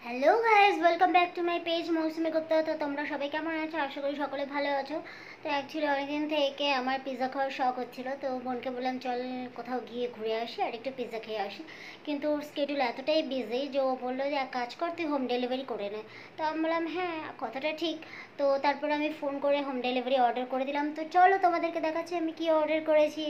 Hello guys, welcome back to my page Mousumi Gupta. তো তোমরা সবাই কেমন আছো? আশা করি সকলে ভালো আছো। তো অ্যাকচুয়ালি অনেকদিন থেকে আমার পিৎজা খাওয়ার শখ হচ্ছিলো, তো বোনকে বললাম চল কোথাও গিয়ে ঘুরে আসি আর একটু পিৎজা খেয়ে আসি। কিন্তু ওর স্কেডিউল এতটাই বিজি যে ও বললো যে এক কাজ কর, তুই হোম ডেলিভারি করে নে। তো আমি বললাম হ্যাঁ, কথাটা ঠিক। তো তারপর আমি ফোন করে হোম ডেলিভারি অর্ডার করে দিলাম। তো চলো তোমাদেরকে দেখাচ্ছি আমি কি অর্ডার করেছি।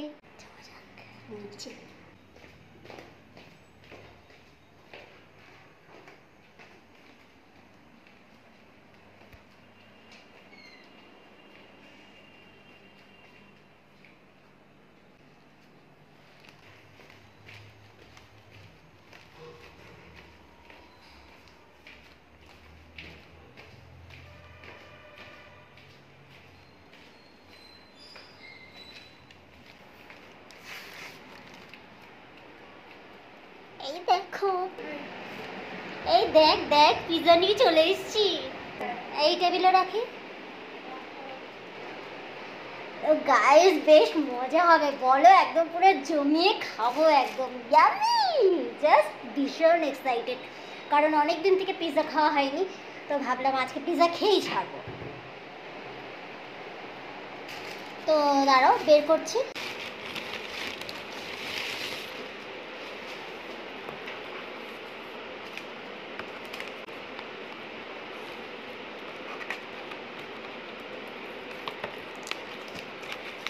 এই দেখো, এই দেখ দেখ পিৎজা নিয়ে চলে এসেছি। এই টেবিলে রাখি। গাইস বেশ মজা হবে, বলো একদম পুরো জমিয়ে খাবো, একদম ইয়ামি। জাস্ট ভীষণ এক্সাইটেড, কারণ অনেক দিন থেকে পিৎজা খাওয়া হয়নি। তো ভাবলাম আজকে পিৎজা খেয়েই ছাড়বো। তো দাঁড়াও, বের করছি।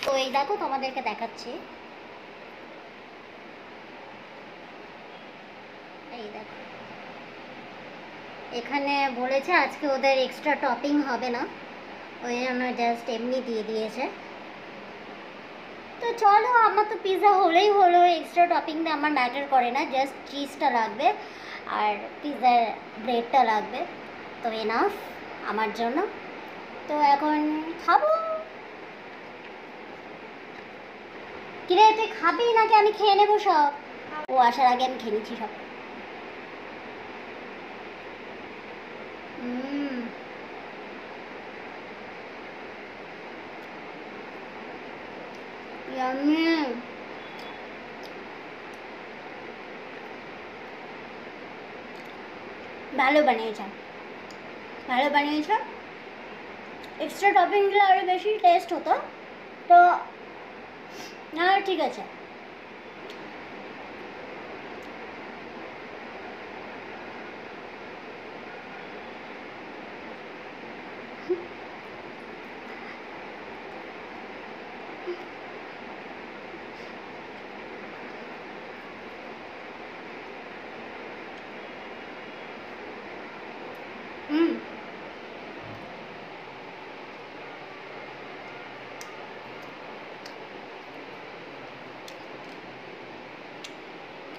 তো এই দেখো, তোমাদেরকে দেখাচ্ছি। এই দেখো, এখানে বলেছে আজকে ওদের এক্সট্রা টপিং হবে না, ওই জন্য জাস্ট এমনি দিয়ে দিয়েছে। তো চলো, আমার তো পিৎজা হলেই হলো, এক্সট্রা টপিং দিয়ে আমার ম্যাটার করে না, জাস্ট চিজটা লাগবে আর পিৎজার ব্রেডটা লাগবে। তো এনাফ আমার জন্য। তো এখন খাবো। কিরে, তুই খাবি নাকি আমি খেয়ে নেবো সব? ও আসার আগে আমি খেয়ে নিচ্ছি সব। ইয়াম্মি। ভালো বানিয়েছ, ভালো বানিয়েছ। এক্সট্রা টপিং দিলে আরও বেশি টেস্ট হতো। তো না, ঠিক আছে।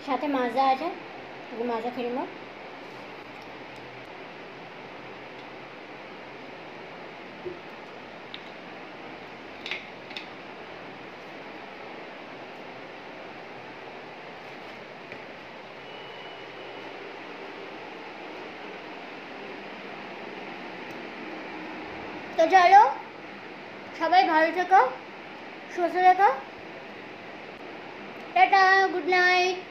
সাথে মাজা আছে, মাজা খেয়ে নেব। তো চলো, সবাই ভালো থেকো, সুস্থ থেকো, টাটা, গুড নাইট।